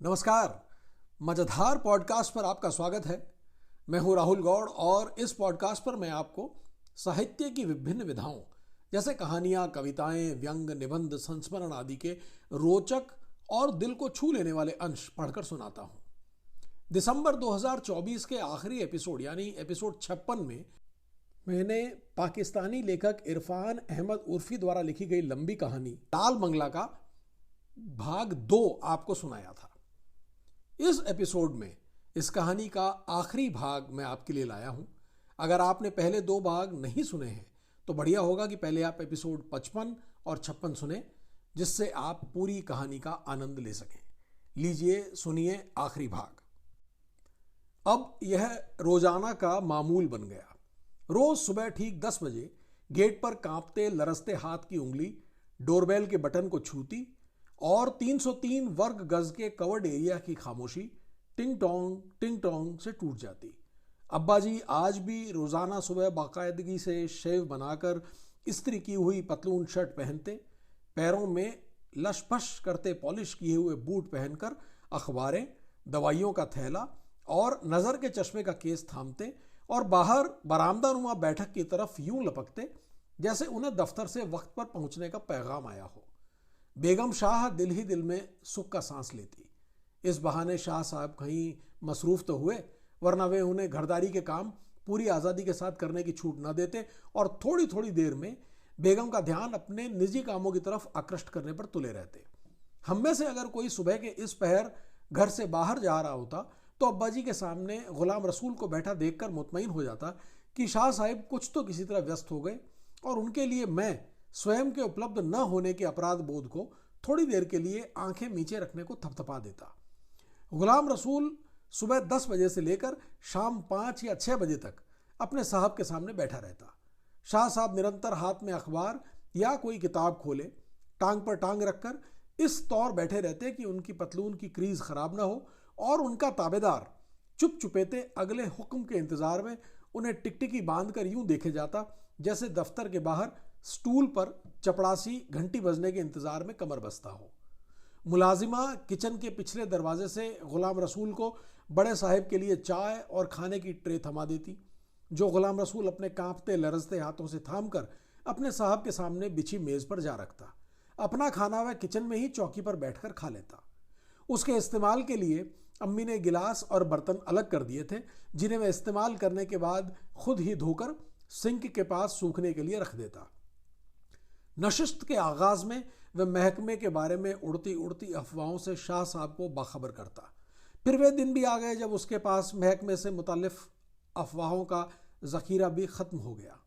नमस्कार। मजेदार पॉडकास्ट पर आपका स्वागत है। मैं हूं राहुल गौड़ और इस पॉडकास्ट पर मैं आपको साहित्य की विभिन्न विधाओं जैसे कहानियां, कविताएं, व्यंग, निबंध, संस्मरण आदि के रोचक और दिल को छू लेने वाले अंश पढ़कर सुनाता हूं। दिसंबर 2024 के आखिरी एपिसोड यानी एपिसोड 56 में मैंने पाकिस्तानी लेखक इरफान अहमद उर्फी द्वारा लिखी गई लंबी कहानी लाल बंगला का भाग 2 आपको सुनाया था। इस एपिसोड में इस कहानी का आखिरी भाग मैं आपके लिए लाया हूं। अगर आपने पहले 2 भाग नहीं सुने हैं तो बढ़िया होगा कि पहले आप एपिसोड 55 और 56 सुने, जिससे आप पूरी कहानी का आनंद ले सकें। लीजिए सुनिए आखिरी भाग। अब यह रोजाना का मामूल बन गया। रोज सुबह ठीक 10 बजे गेट पर कांपते लरसते हाथ की उंगली डोरबेल के बटन को छूती और 303 वर्ग गज के कवर्ड एरिया की खामोशी टिंग टोंग से टूट जाती। अब्बा जी आज भी रोजाना सुबह बाकायदगी से शेव बनाकर इस्त्री की हुई पतलून शर्ट पहनते, पैरों में लशपश करते पॉलिश किए हुए बूट पहनकर अखबारें, दवाइयों का थैला और नजर के चश्मे का केस थामते और बाहर बरामदा नुमा बैठक की तरफ यूं लपकते जैसे उन्हें दफ्तर से वक्त पर पहुंचने का पैगाम आया हो। बेगम शाह दिल ही दिल में सुख का सांस लेती। इस बहाने शाह साहब कहीं मसरूफ तो हुए, वरना वे उन्हें घरदारी के काम पूरी आज़ादी के साथ करने की छूट न देते और थोड़ी थोड़ी देर में बेगम का ध्यान अपने निजी कामों की तरफ आकृष्ट करने पर तुले रहते। हम में से अगर कोई सुबह के इस पहर घर से बाहर जा रहा होता तो अब्बा जी के सामने गुलाम रसूल को बैठा देखकर मुतमईन हो जाता कि शाह साहब कुछ तो किसी तरह व्यस्त हो गए और उनके लिए मैं स्वयं के उपलब्ध न होने के अपराध बोध को थोड़ी देर के लिए आंखें नीचे रखने को थपथपा देता। गुलाम रसूल सुबह 10 बजे से लेकर शाम 5 या 6 बजे तक अपने साहब के सामने बैठा रहता। शाह साहब निरंतर हाथ में अखबार या कोई किताब खोले टांग पर टांग रखकर इस तौर बैठे रहते कि उनकी पतलून की क्रीज खराब ना हो और उनका ताबेदार चुप चुपेते अगले हुक्म के इंतजार में उन्हें टिकटिकी बांधकर यूं देखे जाता जैसे दफ्तर के बाहर स्टूल पर चपड़ासी घंटी बजने के इंतजार में कमर बसता हो। मुलाजिमा किचन के पिछले दरवाजे से गुलाम रसूल को बड़े साहब के लिए चाय और खाने की ट्रे थमा देती, जो गुलाम रसूल अपने कांपते लरजते हाथों से थामकर अपने साहब के सामने बिछी मेज पर जा रखता। अपना खाना वह किचन में ही चौकी पर बैठकर खा लेता। उसके इस्तेमाल के लिए अम्मी ने गिलास और बर्तन अलग कर दिए थे, जिन्हें वह इस्तेमाल करने के बाद खुद ही धोकर सिंक के पास सूखने के लिए रख देता। नशिस्त के आगाज में वह महकमे के बारे में उड़ती उड़ती अफवाहों से शाह साहब को बाखबर करता। फिर वे दिन भी आ गए जब उसके पास महकमे से मुतालिफ अफवाहों का जखीरा भी खत्म हो गया।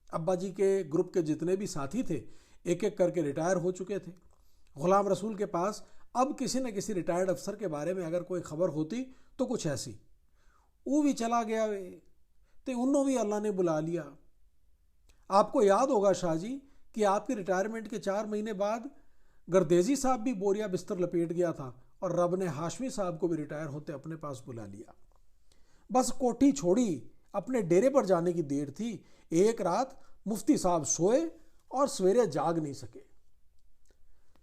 अब्बा जी के ग्रुप के जितने भी साथी थे एक एक करके रिटायर हो चुके थे। गुलाम रसूल के पास अब किसी न किसी रिटायर्ड अफसर के बारे में अगर कोई खबर होती तो कुछ ऐसी, वो भी चला गया वे ते उन्हों भी अल्लाह ने बुला लिया। आपको याद होगा शाह जी कि आपके रिटायरमेंट के 4 महीने बाद गर्देजी साहब भी बोरिया बिस्तर लपेट गया था और रब ने हाशमी साहब को भी रिटायर होते अपने पास बुला लिया। बस कोठी छोड़ी अपने डेरे पर जाने की देर थी। एक रात मुफ्ती साहब सोए और सवेरे जाग नहीं सके।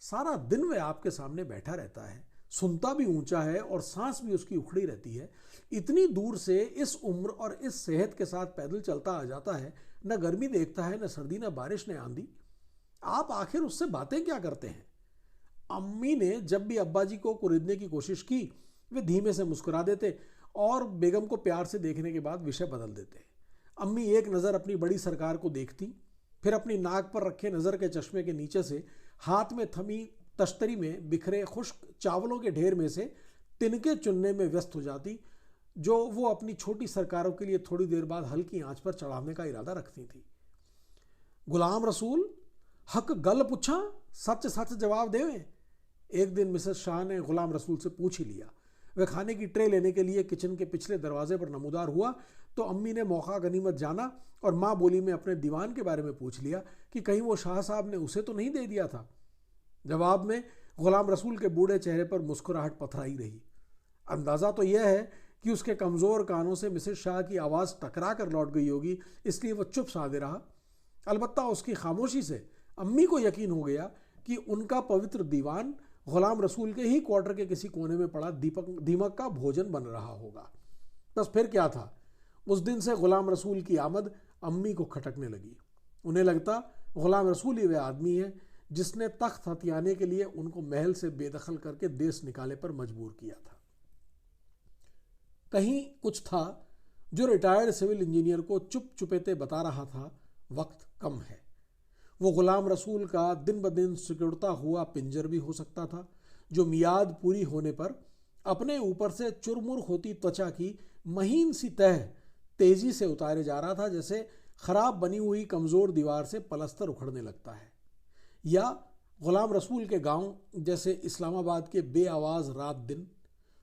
सारा दिन वह आपके सामने बैठा रहता है, सुनता भी ऊंचा है और सांस भी उसकी उखड़ी रहती है। इतनी दूर से इस उम्र और इस सेहत के साथ पैदल चलता आ जाता है, न गर्मी देखता है, न सर्दी, न बारिश, न आंधी। आप आखिर उससे बातें क्या करते हैं? अम्मी ने जब भी अब्बा जी को कुरेदने की कोशिश की, वे धीमे से मुस्कुरा देते और बेगम को प्यार से देखने के बाद विषय बदल देते। अम्मी एक नज़र अपनी बड़ी सरकार को देखती, फिर अपनी नाक पर रखे नज़र के चश्मे के नीचे से हाथ में थमी तश्तरी में बिखरे खुश्क चावलों के ढेर में से तिनके चुनने में व्यस्त हो जाती, जो वो अपनी छोटी सरकारों के लिए थोड़ी देर बाद हल्की आंच पर चढ़ाने का इरादा रखती थी। गुलाम रसूल हक गल पूछा, सच सच जवाब देवें। एक दिन मिसेस शाह ने गुलाम रसूल से पूछ ही लिया। वह खाने की ट्रे लेने के लिए किचन के पिछले दरवाजे पर नमूदार हुआ तो अम्मी ने मौका गनीमत जाना और माँ बोली में अपने दीवान के बारे में पूछ लिया कि कहीं वो शाह साहब ने उसे तो नहीं दे दिया था। जवाब में गुलाम रसूल के बूढ़े चेहरे पर मुस्कुराहट पथराई रही। अंदाज़ा तो यह है कि उसके कमज़ोर कानों से मिसेस शाह की आवाज़ टकरा कर लौट गई होगी, इसलिए वह चुप साधे रहा। अलबत्ता उसकी खामोशी से अम्मी को यकीन हो गया कि उनका पवित्र दीवान गुलाम रसूल के ही क्वार्टर के किसी कोने में पड़ा दीमक का भोजन बन रहा होगा। बस फिर क्या था, उस दिन से गुलाम रसूल की आमद अम्मी को खटकने लगी। उन्हें लगता गुलाम रसूल ही वह आदमी है जिसने तख्त हथियाने के लिए उनको महल से बेदखल करके देश निकाले पर मजबूर किया था। कहीं कुछ था जो रिटायर्ड सिविल इंजीनियर को चुप चुपेते बता रहा था, वक्त कम है। वो गुलाम रसूल का दिन ब दिन सिकुड़ता हुआ पिंजर भी हो सकता था, जो मियाद पूरी होने पर अपने ऊपर से चुरमुर होती त्वचा की महीन सी तह तेजी से उतारे जा रहा था, जैसे खराब बनी हुई कमजोर दीवार से पलस्तर उखड़ने लगता है। या गुलाम रसूल के गांव जैसे इस्लामाबाद के बेआवाज रात दिन,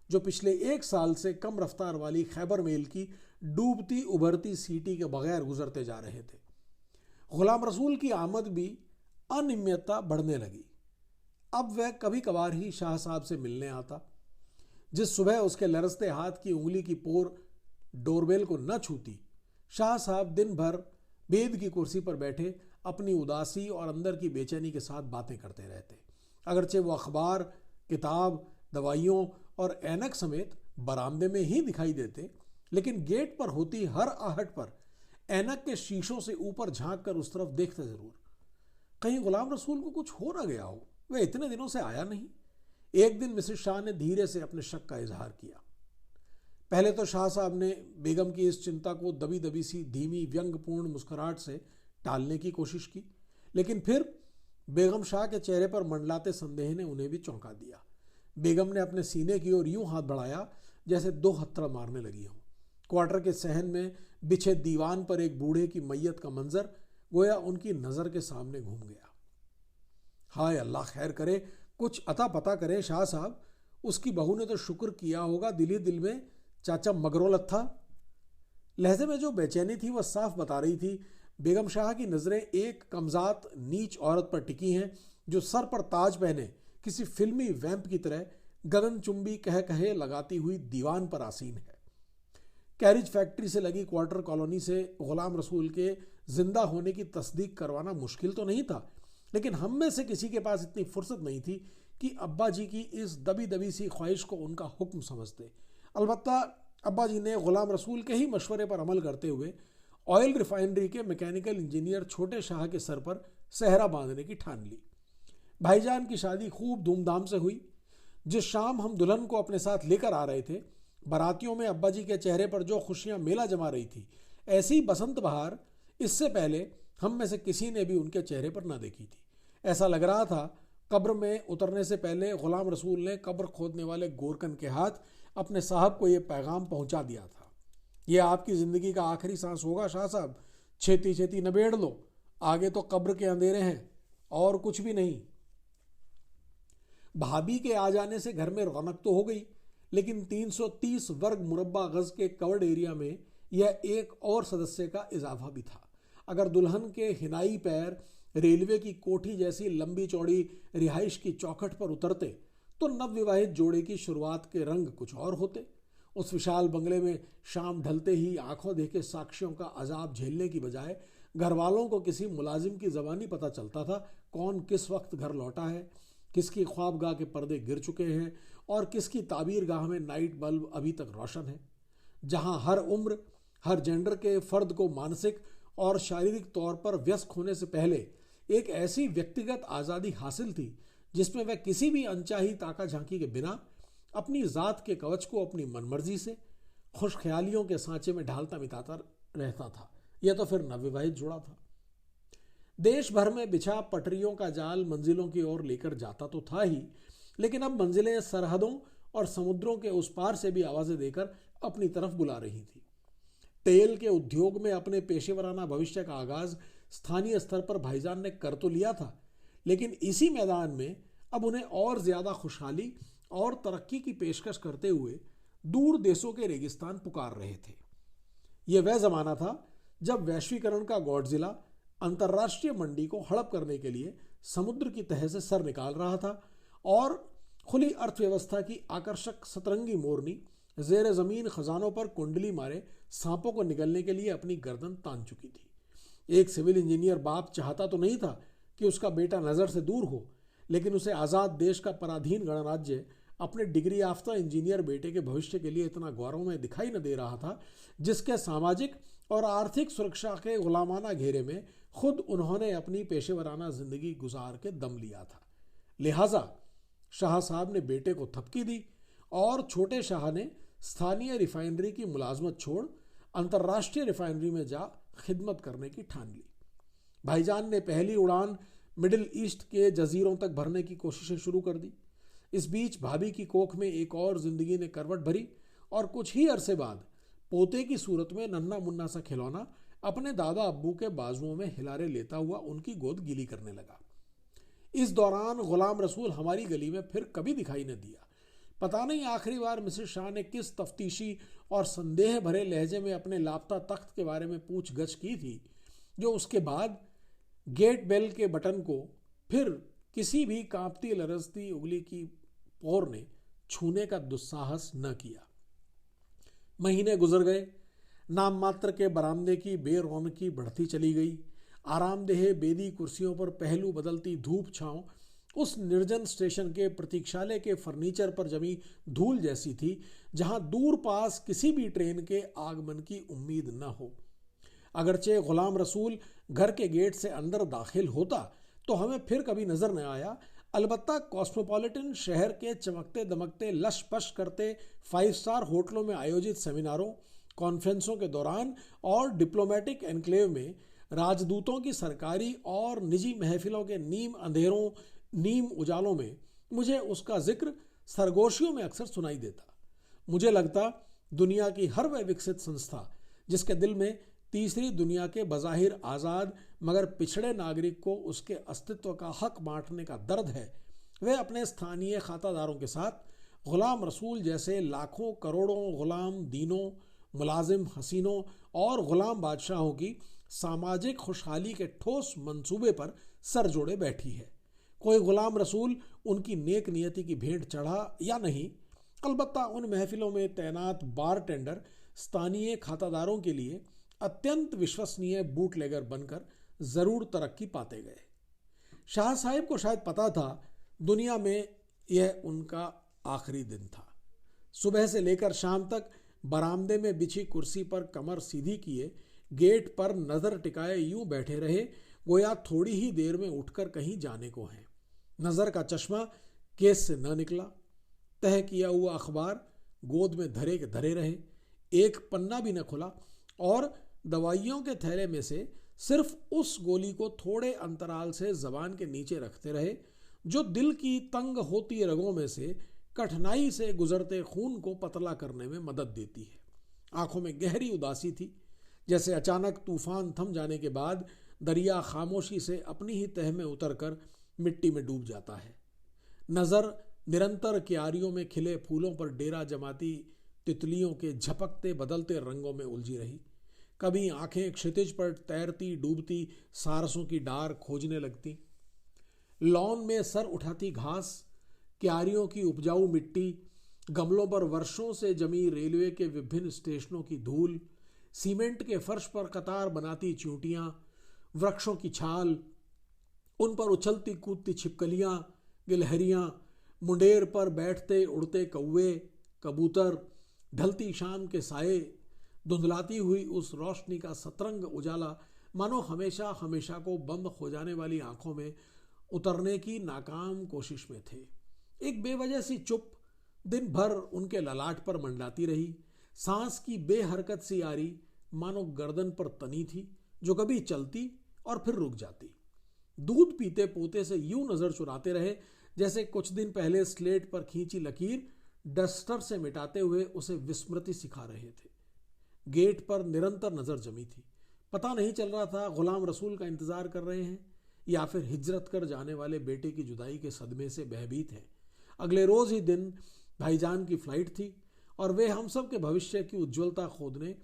जो पिछले 1 साल से कम रफ्तार वाली खैबर मेल की डूबती उभरती सीटी के बगैर गुजरते जा रहे थे। गुलाम रसूल की आमद भी अनियमितता बढ़ने लगी। अब वह कभी कभार ही शाह साहब से मिलने आता। जिस सुबह उसके लरसते हाथ की उंगली की पोर डोरबेल को न छूती, शाह साहब दिन भर बेद की कुर्सी पर बैठे अपनी उदासी और अंदर की बेचैनी के साथ बातें करते रहते। अगरचे वो अखबार, किताब, दवाइयों और ऐनक समेत बरामदे में ही दिखाई देते, लेकिन गेट पर होती हर आहट पर ऐनक के शीशों से ऊपर झांक कर उस तरफ देखते जरूर। कहीं गुलाम रसूल को कुछ हो न गया हो, वह इतने दिनों से आया नहीं। एक दिन मिसेस शाह ने धीरे से अपने शक का इजहार किया। पहले तो शाह साहब ने बेगम की इस चिंता को दबी दबी सी धीमी व्यंग्यपूर्ण मुस्कुराहट से टालने की कोशिश की, लेकिन फिर बेगम शाह के चेहरे पर मंडलाते संदेह ने उन्हें भी चौंका दिया। बेगम ने अपने सीने की ओर यूं हाथ बढ़ाया जैसे 2 हथौड़ा मारने लगी हो। क्वार्टर के सहन में बिछे दीवान पर एक बूढ़े की मैयत का मंजर गोया उनकी नजर के सामने घूम गया। हाय अल्लाह खैर करे, कुछ अता पता करे शाह साहब। उसकी बहू ने तो शुक्र किया होगा दिल ही दिल में, चाचा मगरोल था। लहजे में जो बेचैनी थी वह साफ बता रही थी। बेगम शाह की नजरें एक कमजात नीच औरत पर टिकी हैं जो सर पर ताज पहने किसी फिल्मी वैम्प की तरह गगनचुंबी कह कहे लगाती हुई दीवान पर आसीन है। कैरिज फैक्ट्री से लगी क्वार्टर कॉलोनी से गुलाम रसूल के जिंदा होने की तस्दीक करवाना मुश्किल तो नहीं था, लेकिन हम में से किसी के पास इतनी फुर्सत नहीं थी कि अब्बा जी की इस दबी दबी सी ख्वाहिश को उनका हुक्म समझते। अलबत्ता अब्बा जी ने गुलाम रसूल के ही मशवरे पर अमल करते हुए ऑयल रिफाइनरी के मैकेनिकल इंजीनियर छोटे शाह के सर पर सहरा बांधने की ठान ली। भाईजान की शादी खूब धूमधाम से हुई। जिस शाम हम दुल्हन को अपने साथ लेकर आ रहे थे, बारातियों में अब्बा जी के चेहरे पर जो खुशियां मेला जमा रही थी, ऐसी बसंत बहार इससे पहले हम में से किसी ने भी उनके चेहरे पर ना देखी थी। ऐसा लग रहा था कब्र में उतरने से पहले गुलाम रसूल ने कब्र खोदने वाले गोरकन के हाथ अपने साहब को यह पैगाम पहुंचा दिया था, यह आपकी जिंदगी का आखिरी सांस होगा शाह साहब, छेती छेती नबेड़ लो, आगे तो कब्र के अंधेरे हैं और कुछ भी नहीं। भाभी के आ जाने से घर में रौनक तो हो गई, लेकिन 330 वर्ग मुरब्बा गज के कवर्ड एरिया में यह एक और सदस्य का इजाफा भी था। अगर दुल्हन के हिनाई पैर रेलवे की कोठी जैसी लंबी चौड़ी रिहाइश की चौखट पर उतरते तो नवविवाहित जोड़े की शुरुआत के रंग कुछ और होते। उस विशाल बंगले में शाम ढलते ही आंखों देखे साक्षियों का अजाब झेलने की बजाय घर वालों को किसी मुलाजिम की जबानी पता चलता था कौन किस वक्त घर लौटा है, किसकी ख्वाबगाह के पर्दे गिर चुके हैं और किसकी ताबीर गाह में नाइट बल्ब अभी तक रोशन है। जहां हर उम्र, हर जेंडर के फर्द को मानसिक और शारीरिक तौर पर व्यस्क होने से पहले एक ऐसी व्यक्तिगत आज़ादी हासिल थी जिसमें वह किसी भी अनचाही ताका झांकी के बिना अपनी ज़ात के कवच को अपनी मनमर्जी से खुश ख्यालियों के सांचे में ढालता मिटाता रहता था। यह तो फिर नवविवाहित जोड़ा था। देश भर में बिछा पटरियों का जाल मंजिलों की ओर लेकर जाता तो था ही, लेकिन अब मंजिलें सरहदों और समुद्रों के उस पार से भी आवाजें देकर अपनी तरफ बुला रही थी। तेल के उद्योग में अपने पेशेवराना भविष्य का आगाज स्थानीय स्तर पर भाईजान ने कर तो लिया था, लेकिन इसी मैदान में अब उन्हें और ज्यादा खुशहाली और तरक्की की पेशकश करते हुए दूर देशों के रेगिस्तान पुकार रहे थे। यह वह जमाना था जब वैश्वीकरण का गॉडजिला अंतर्राष्ट्रीय मंडी को हड़प करने के लिए समुद्र की तह से सर निकाल रहा था और खुली अर्थव्यवस्था की आकर्षक सतरंगी मोरनी जेर जमीन खजानों पर कुंडली मारे सांपों को निगलने के लिए अपनी गर्दन तान चुकी थी। एक सिविल इंजीनियर बाप चाहता तो नहीं था कि उसका बेटा नजर से दूर हो, लेकिन उसे आज़ाद देश का पराधीन गणराज्य अपने डिग्री याफ्ता इंजीनियर बेटे के भविष्य के लिए इतना गौरवमय दिखाई न दे रहा था, जिसके सामाजिक और आर्थिक सुरक्षा के गुलामाना घेरे में खुद उन्होंने अपनी पेशेवराना जिंदगी गुजार के दम लिया था। लिहाजा शाह साहब ने बेटे को थपकी दी और छोटे शाह ने स्थानीय रिफाइनरी की मुलाजमत छोड़ अंतर्राष्ट्रीय रिफाइनरी में जा खिदमत करने की ठान ली। भाईजान ने पहली उड़ान मिडिल ईस्ट के जजीरों तक भरने की कोशिशें शुरू कर दी। इस बीच भाभी की कोख में एक और जिंदगी ने करवट भरी और कुछ ही अरसे बाद पोते की सूरत में नन्हा मुन्ना सा खिलौना अपने दादा अब्बू के बाजुओं में हिलारे लेता हुआ उनकी गोद गीली करने लगा। इस दौरान गुलाम रसूल हमारी गली में फिर कभी दिखाई न दिया। पता नहीं आखिरी बार मिसेस शाह ने किस तफ्तीशी और संदेह भरे लहजे में अपने लापता तख्त के बारे में पूछगछ की थी, जो उसके बाद गेट बेल के बटन को फिर किसी भी कांपती लरजती उंगली की पोर ने छूने का दुस्साहस न किया। महीने गुजर गए। नाम मात्र के बरामदे की बेरौनकी बढ़ती चली गई। आरामदेह बेदी कुर्सियों पर पहलू बदलती धूप छांव उस निर्जन स्टेशन के प्रतीक्षालय के फर्नीचर पर जमी धूल जैसी थी, जहां दूर पास किसी भी ट्रेन के आगमन की उम्मीद न हो। अगरचे गुलाम रसूल घर के गेट से अंदर दाखिल होता तो हमें फिर कभी नजर न आया। अलबत्ता कॉस्मोपॉलिटन शहर के चमकते दमकते लश पश करते 5 स्टार होटलों में आयोजित सेमिनारों, कॉन्फ्रेंसों के दौरान और डिप्लोमेटिक एनक्लेव में राजदूतों की सरकारी और निजी महफिलों के नीम अंधेरों नीम उजालों में मुझे उसका जिक्र सरगोशियों में अक्सर सुनाई देता। मुझे लगता दुनिया की हर वह विकसित संस्था जिसके दिल में तीसरी दुनिया के बज़ाहिर आज़ाद मगर पिछड़े नागरिक को उसके अस्तित्व का हक बांटने का दर्द है, वह अपने स्थानीय खातादारों के साथ गुलाम रसूल जैसे लाखों करोड़ों गुलाम दीनों, मुलाजिम हसीनों और गुलाम बादशाहों की सामाजिक खुशहाली के ठोस मंसूबे पर सर जोड़े बैठी है। कोई गुलाम रसूल उनकी नेक नियति की भेंट चढ़ा या नहीं, अलबत्ता उन महफिलों में तैनात बार टेंडर स्थानीय खातादारों के लिए अत्यंत विश्वसनीय बूटलेगर बनकर जरूर तरक्की पाते गए। शाह साहिब को शायद पता था दुनिया में यह उनका आखिरी दिन था। सुबह से लेकर शाम तक बरामदे में बिछी कुर्सी पर कमर सीधी किए गेट पर नजर टिकाए यूं बैठे रहे गोया थोड़ी ही देर में उठकर कहीं जाने को है। नजर का चश्मा केस से न निकला। तह किया हुआ अखबार गोद में धरे के धरे रहे, एक पन्ना भी न खुला और दवाइयों के थैले में से सिर्फ उस गोली को थोड़े अंतराल से जबान के नीचे रखते रहे जो दिल की तंग होती रगों में से कठिनाई से गुजरते खून को पतला करने में मदद देती है। आंखों में गहरी उदासी थी, जैसे अचानक तूफान थम जाने के बाद दरिया खामोशी से अपनी ही तह में उतरकर मिट्टी में डूब जाता है। नजर निरंतर क्यारियों में खिले फूलों पर डेरा जमाती तितलियों के झपकते बदलते रंगों में उलझी रही। कभी आंखें क्षितिज पर तैरती डूबती सारसों की डार खोजने लगती। लॉन में सर उठाती घास, क्यारियों की उपजाऊ मिट्टी, गमलों पर वर्षों से जमी रेलवे के विभिन्न स्टेशनों की धूल, सीमेंट के फर्श पर कतार बनाती चींटियां, वृक्षों की छाल, उन पर उछलती कूदती छिपकलियां, गिलहरियां, मुंडेर पर बैठते उड़ते कौवे, कबूतर, ढलती शाम के साये, धुंधलाती हुई उस रोशनी का सतरंग उजाला मानो हमेशा हमेशा को बंद हो जाने वाली आंखों में उतरने की नाकाम कोशिश में थे। एक बेवजह सी चुप दिन भर उनके ललाट पर मंडलाती रही। सांस की बेहरकत सी आरी मानो गर्दन पर तनी थी, जो कभी चलती और फिर रुक जाती। दूध पीते पोते से यूं नजर चुराते रहे जैसे कुछ दिन पहले स्लेट पर खींची लकीर डस्टर से मिटाते हुए उसे विस्मृति सिखा रहे थे। गेट पर निरंतर नजर जमी थी। पता नहीं चल रहा था गुलाम रसूल का इंतजार कर रहे हैं या फिर हिजरत कर जाने वाले बेटे की जुदाई के सदमे से भयभीत हैं। अगले रोज ही दिन भाईजान की फ्लाइट थी और वे हम सब के भविष्य की उज्ज्वलता खोदने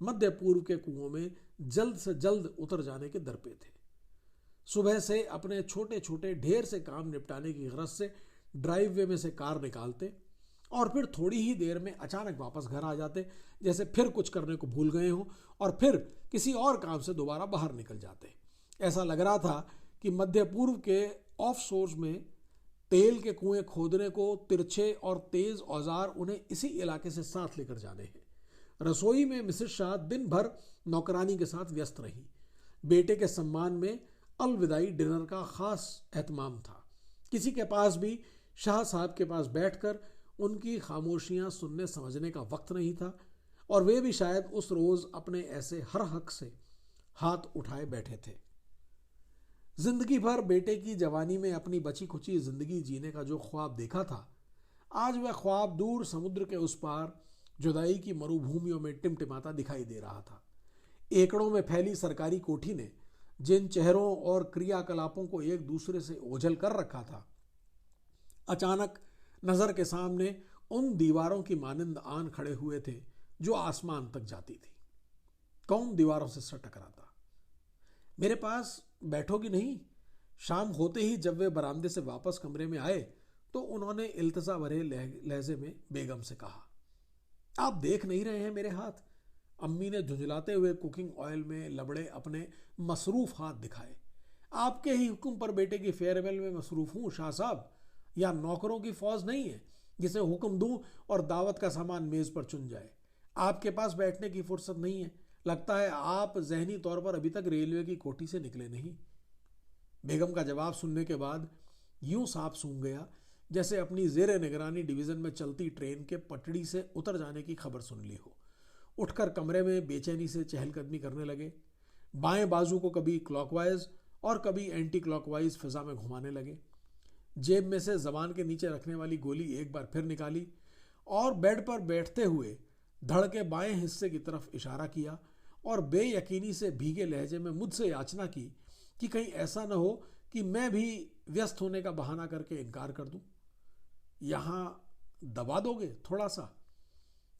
मध्य पूर्व के कुओं में जल्द से जल्द उतर जाने के दर पे थे। सुबह से अपने छोटे छोटे ढेर से काम निपटाने की गरज से ड्राइववे में से कार निकालते और फिर थोड़ी ही देर में अचानक वापस घर आ जाते, जैसे फिर कुछ करने को भूल गए हों, और फिर किसी और काम से दोबारा बाहर निकल जाते। ऐसा लग रहा था कि मध्य पूर्व के ऑफ शोर्स में तेल के कुएं खोदने को तिरछे और तेज औजार उन्हें इसी इलाके से साथ लेकर जाने हैं। रसोई में मिसेस शाह दिन भर नौकरानी के साथ व्यस्त रही। बेटे के सम्मान में अलविदाई डिनर का खास एहतमाम था। किसी के पास भी शाह साहब के पास बैठकर उनकी खामोशियां सुनने समझने का वक्त नहीं था, और वे भी शायद उस रोज अपने ऐसे हर हक से हाथ उठाए बैठे थे। जिंदगी भर बेटे की जवानी में अपनी बची खुची जिंदगी जीने का जो ख्वाब देखा था, आज वह ख्वाब दूर समुद्र के उस पार जुदाई की मरुभूमियों में टिमटिमाता दिखाई दे रहा था। एकड़ों में फैली सरकारी कोठी ने जिन चेहरों और क्रियाकलापों को एक दूसरे से ओझल कर रखा था, अचानक नजर के सामने उन दीवारों की मानिंद आन खड़े हुए थे जो आसमान तक जाती थी। कौन दीवारों से सर टकराता? मेरे पास बैठोगी नहीं? शाम होते ही जब वे बरामदे से वापस कमरे में आए तो उन्होंने इल्तजा भरे लहजे में बेगम से कहा, आप देख नहीं रहे हैं मेरे हाथ? अम्मी ने झुंझलाते हुए कुकिंग ऑयल में लबड़े अपने मसरूफ हाथ दिखाए। आपके ही हुक्म पर बेटे की फेयरवेल में मसरूफ हूं शाह साहब, या नौकरों की फौज नहीं है जिसे हुक्म दूं और दावत का सामान मेज पर चुन जाए। आपके पास बैठने की फुर्सत नहीं है। लगता है आप जहनी तौर पर अभी तक रेलवे की कोठी से निकले नहीं। बेगम का जवाब सुनने के बाद यूं सांप सूंघ गया जैसे अपनी जेर निगरानी डिवीजन में चलती ट्रेन के पटड़ी से उतर जाने की खबर सुन ली हो। उठकर कमरे में बेचैनी से चहलकदमी करने लगे। बाएं बाजू को कभी क्लॉकवाइज और कभी एंटी क्लॉकवाइज फिजा में घुमाने लगे। जेब में से जबान के नीचे रखने वाली गोली एक बार फिर निकाली और बेड पर बैठते हुए धड़ के बाएं हिस्से की तरफ इशारा किया और बेयकीनी से भीगे लहजे में मुझसे याचना की कि कहीं ऐसा न हो कि मैं भी व्यस्त होने का बहाना करके इनकार कर दूं। यहां दबा दोगे थोड़ा सा?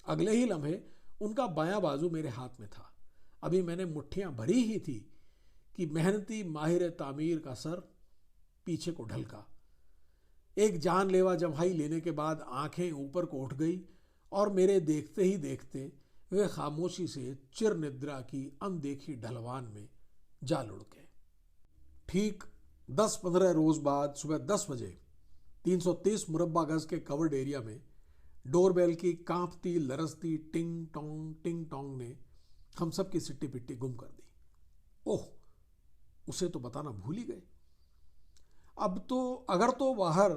अगले ही लम्हे उनका बायां बाजू मेरे हाथ में था। अभी मैंने मुट्ठियां भरी ही थी कि मेहनती माहिर तामीर का सर पीछे को ढलका। एक जानलेवा जम्हाई लेने के बाद आंखें ऊपर को उठ गई और मेरे देखते ही देखते वे खामोशी से चिर निद्रा की अनदेखी ढलवान में जा लुढ़ गए। ठीक 10-15 रोज बाद सुबह 10 बजे 330 मुरब्बा गज के कवर्ड एरिया में डोरबेल की कांपती लरसती टिंग टोंग ने हम सब की सिट्टी पिट्टी गुम कर दी। ओह, उसे तो बताना भूल ही गए। अब तो अगर तो बाहर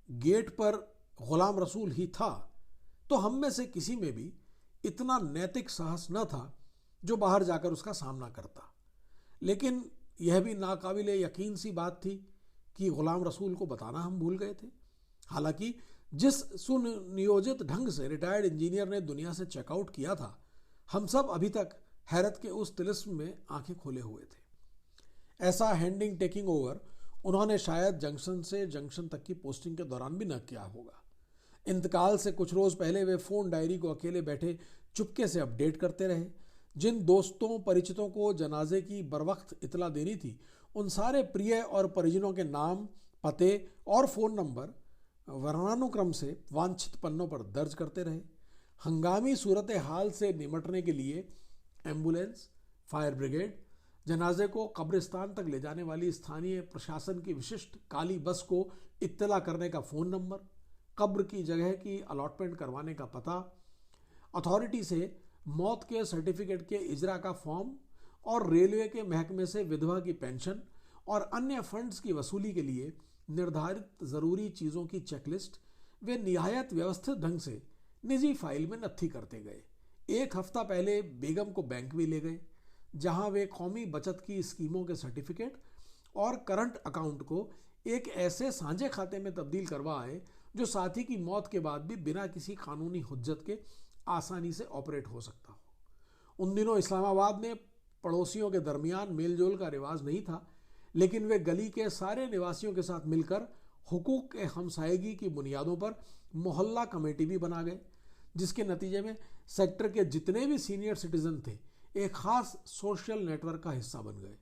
गेट पर गुलाम रसूल ही था तो हम में से किसी में भी इतना नैतिक साहस न था जो बाहर जाकर उसका सामना करता। लेकिन यह भी नाकाबिले यकीन सी बात थी कि गुलाम रसूल को बताना हम भूल गए थे। हालांकि जिस सुनियोजित ढंग से रिटायर्ड इंजीनियर ने दुनिया से चेकआउट किया था, हम सब अभी तक हैरत के उस तिलिस्म में आंखें खोले हुए थे। ऐसा हैंडिंग टेकिंग ओवर उन्होंने शायद जंक्शन से जंक्शन तक की पोस्टिंग के दौरान भी न किया होगा। इंतकाल से कुछ रोज पहले वे फोन डायरी को अकेले बैठे चुपके से अपडेट करते रहे। जिन दोस्तों परिचितों को जनाजे की बरवक्त इतला देनी थी, उन सारे प्रिय और परिजनों के नाम, पते और फोन नंबर वर्णानुक्रम से वांछित पन्नों पर दर्ज करते रहे। हंगामी सूरत हाल से निमटने के लिए एम्बुलेंस, फायर ब्रिगेड, जनाजे को कब्रिस्तान तक ले जाने वाली स्थानीय प्रशासन की विशिष्ट काली बस को इत्तला करने का फोन नंबर, कब्र की जगह की अलॉटमेंट करवाने का पता, अथॉरिटी से मौत के सर्टिफिकेट के इजरा का फॉर्म और रेलवे के महकमे से विधवा की पेंशन और अन्य फंड्स की वसूली के लिए निर्धारित जरूरी चीजों की चेकलिस्ट वे निहायत व्यवस्थित ढंग से निजी फाइल में नत्थी करते गए। एक हफ्ता पहले बेगम को बैंक भी ले गए, जहां वे कौमी बचत की स्कीमों के सर्टिफिकेट और करंट अकाउंट को एक ऐसे साझे खाते में तब्दील करवा आए जो साथी की मौत के बाद भी बिना किसी कानूनी हुज्जत के आसानी से ऑपरेट हो सकता हो। उन दिनों इस्लामाबाद में पड़ोसियों के दरमियान मेलजोल का रिवाज नहीं था, लेकिन वे गली के सारे निवासियों के साथ मिलकर हुकूक के हमसायगी की बुनियादों पर मोहल्ला कमेटी भी बना गए, जिसके नतीजे में सेक्टर के जितने भी सीनियर सिटीजन थे एक खास सोशल नेटवर्क का हिस्सा बन गए।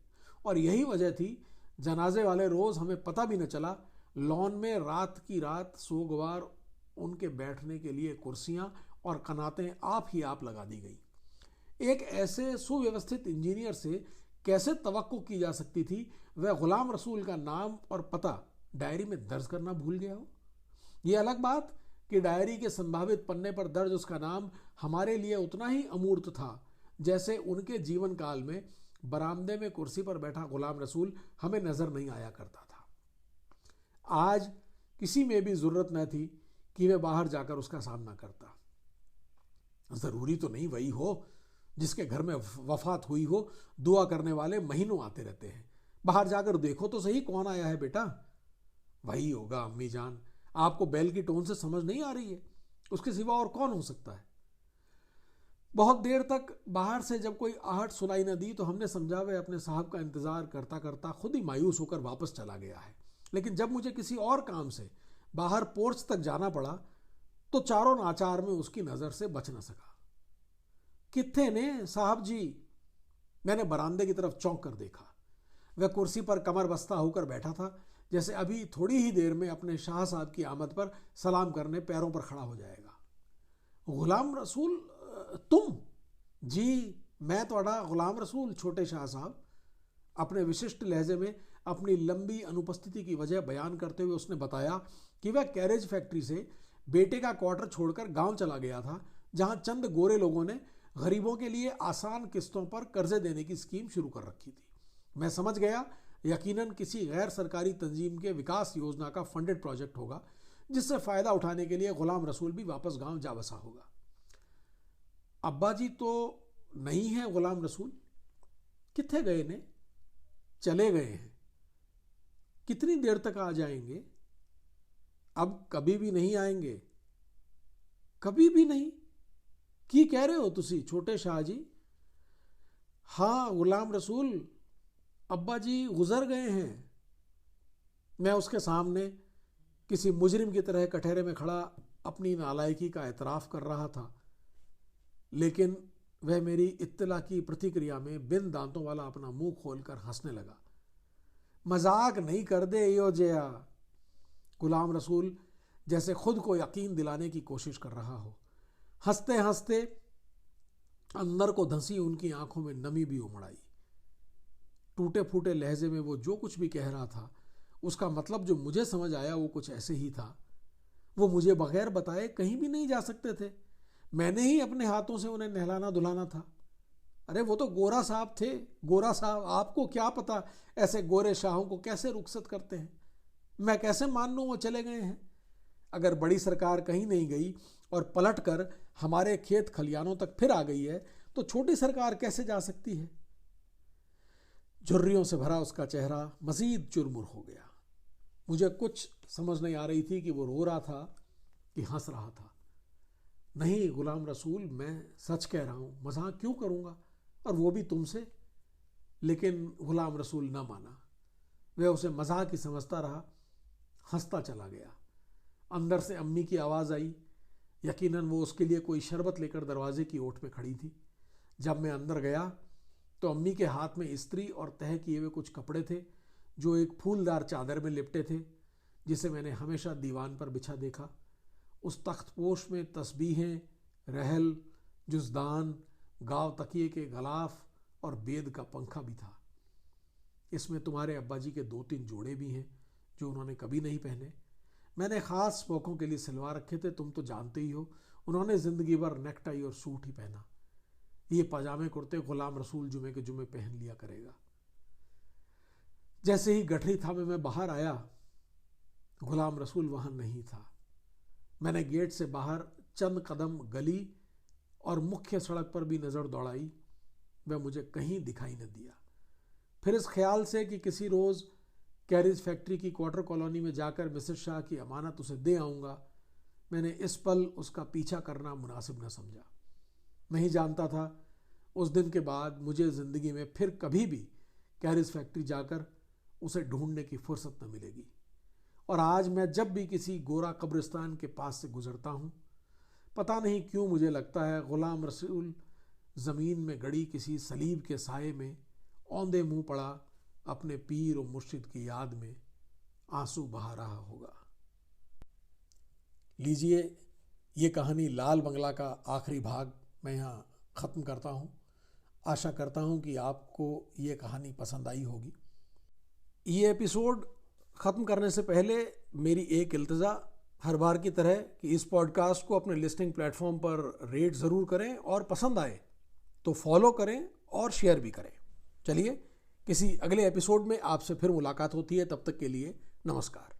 और यही वजह थी जनाजे वाले रोज हमें पता भी न चला, लॉन में रात की रात सोगवार उनके बैठने के लिए कुर्सियां और कनातें आप ही आप लगा दी गई। एक ऐसे सुव्यवस्थित इंजीनियर से कैसे तवक्को की जा सकती थी वह गुलाम रसूल का नाम और पता डायरी में दर्ज करना भूल गया हो। ये अलग बात कि डायरी के संभावित पन्ने पर दर्ज उसका नाम हमारे लिए उतना ही अमूर्त था जैसे उनके जीवन काल में बरामदे में कुर्सी पर बैठा गुलाम रसूल हमें नजर नहीं आया करता था। आज किसी में भी जरूरत न थी कि वह बाहर जाकर उसका सामना करता। जरूरी तो नहीं वही हो जिसके घर में वफात हुई हो, दुआ करने वाले महीनों आते रहते हैं। बाहर जाकर देखो तो सही कौन आया है बेटा। वही होगा अम्मी जान, आपको बैल की टोन से समझ नहीं आ रही है, उसके सिवा और कौन हो सकता है। बहुत देर तक बाहर से जब कोई आहट सुनाई न दी तो हमने समझा वह अपने साहब का इंतजार करता करता खुद ही मायूस होकर वापस चला गया है। लेकिन जब मुझे किसी और काम से बाहर पोर्च तक जाना पड़ा तो चारों नाचार में उसकी नजर से बच न सका। कित्थे ने साहब जी? मैंने बरामदे की तरफ चौंक कर देखा। वह कुर्सी पर कमर बस्ता होकर बैठा था, जैसे अभी थोड़ी ही देर में अपने शाह साहब की आमद पर सलाम करने पैरों पर खड़ा हो जाएगा। गुलाम रसूल तुम? जी मैं तोड़ा गुलाम रसूल छोटे शाह साहब। अपने विशिष्ट लहजे में अपनी लंबी अनुपस्थिति की वजह बयान करते हुए उसने बताया कि वह कैरेज फैक्ट्री से बेटे का क्वार्टर छोड़कर गांव चला गया था, जहां चंद गोरे लोगों ने गरीबों के लिए आसान किस्तों पर कर्जे देने की स्कीम शुरू कर रखी थी। मैं समझ गया यकीनन किसी गैर सरकारी तंजीम के विकास योजना का फंडेड प्रोजेक्ट होगा, जिससे फायदा उठाने के लिए गुलाम रसूल भी वापस गांव जा बसा होगा। अब्बा जी तो नहीं है गुलाम रसूल? कित्थे गए ने? चले गए हैं। कितनी देर तक आ जाएंगे? अब कभी भी नहीं आएंगे। कभी भी नहीं की कह रहे हो तुसी छोटे शाह जी? हाँ गुलाम रसूल, अब्बा जी गुजर गए हैं। मैं उसके सामने किसी मुजरिम की तरह कटहरे में खड़ा अपनी नालायकी का एतराफ कर रहा था, लेकिन वह मेरी इत्तला की प्रतिक्रिया में बिन दांतों वाला अपना मुंह खोलकर हंसने लगा। मजाक नहीं कर दे यो जया। गुलाम रसूल जैसे खुद को यकीन दिलाने की कोशिश कर रहा हो। हंसते हंसते अंदर को धंसी उनकी आंखों में नमी भी उमड़ आई। टूटे फूटे लहजे में वो जो कुछ भी कह रहा था उसका मतलब जो मुझे समझ आया वो कुछ ऐसे ही था। वो मुझे बगैर बताए कहीं भी नहीं जा सकते थे। मैंने ही अपने हाथों से उन्हें नहलाना धुलाना था। अरे वो तो गोरा साहब थे। गोरा साहब, आपको क्या पता ऐसे गोरे शाहों को कैसे रुखसत करते हैं। मैं कैसे मान लूं वो चले गए हैं? अगर बड़ी सरकार कहीं नहीं गई और पलट कर हमारे खेत खलियानों तक फिर आ गई है तो छोटी सरकार कैसे जा सकती है? झुर्रियों से भरा उसका चेहरा मजीद चुरमुर हो गया। मुझे कुछ समझ नहीं आ रही थी कि वो रो रहा था कि हंस रहा था। नहीं गुलाम रसूल, मैं सच कह रहा हूं, मजाक क्यों करूंगा, और वो भी तुमसे। लेकिन गुलाम रसूल न माना। वह उसे मजाक ही समझता रहा, हंसता चला गया। अंदर से अम्मी की आवाज़ आई। यकीनन वो उसके लिए कोई शरबत लेकर दरवाजे की ओट में खड़ी थी। जब मैं अंदर गया तो अम्मी के हाथ में इस्त्री और तह किए हुए कुछ कपड़े थे जो एक फूलदार चादर में लिपटे थे, जिसे मैंने हमेशा दीवान पर बिछा देखा। उस तख्तपोश में तस्बीहें, रहल, जुज़दान, गाव तकिए के गलाफ और बेद का पंखा भी था। इसमें तुम्हारे अब्बा जी के 2-3 जोड़े भी हैं जो उन्होंने कभी नहीं पहने। मैंने ख़ास मौक़ों के लिए सिलवा रखे थे, तुम तो जानते ही हो। उन्होंने ज़िंदगी भर नेकटाई और सूट ही पहना। ये पजामे कुर्ते गुलाम रसूल जुमे के जुमे पहन लिया करेगा। जैसे ही गठरी थामे मैं बाहर आया, गुलाम रसूल वहां नहीं था। मैंने गेट से बाहर चंद कदम गली और मुख्य सड़क पर भी नज़र दौड़ाई, वह मुझे कहीं दिखाई न दिया। फिर इस ख्याल से कि किसी रोज़ कैरिज फैक्ट्री की क्वार्टर कॉलोनी में जाकर मिसेस शाह की अमानत उसे दे आऊँगा, मैंने इस पल उसका पीछा करना मुनासिब न समझा। नहीं जानता था उस दिन के बाद मुझे ज़िंदगी में फिर कभी भी कैरिज फैक्ट्री जाकर उसे ढूंढने की फुर्सत न मिलेगी। और आज मैं जब भी किसी गोरा कब्रिस्तान के पास से गुजरता हूँ, पता नहीं क्यों मुझे लगता है गुलाम रसूल ज़मीन में गड़ी किसी सलीब के साये में औंधे मुंह पड़ा अपने पीर और मुर्शिद की याद में आंसू बहा रहा होगा। लीजिए, ये कहानी लाल बंगला का आखिरी भाग मैं यहाँ ख़त्म करता हूँ। आशा करता हूँ कि आपको ये कहानी पसंद आई होगी। ये एपिसोड ख़त्म करने से पहले मेरी एक इल्तिजा हर बार की तरह कि इस पॉडकास्ट को अपने लिस्टिंग प्लेटफॉर्म पर रेट ज़रूर करें और पसंद आए तो फॉलो करें और शेयर भी करें। चलिए किसी अगले एपिसोड में आपसे फिर मुलाकात होती है, तब तक के लिए नमस्कार।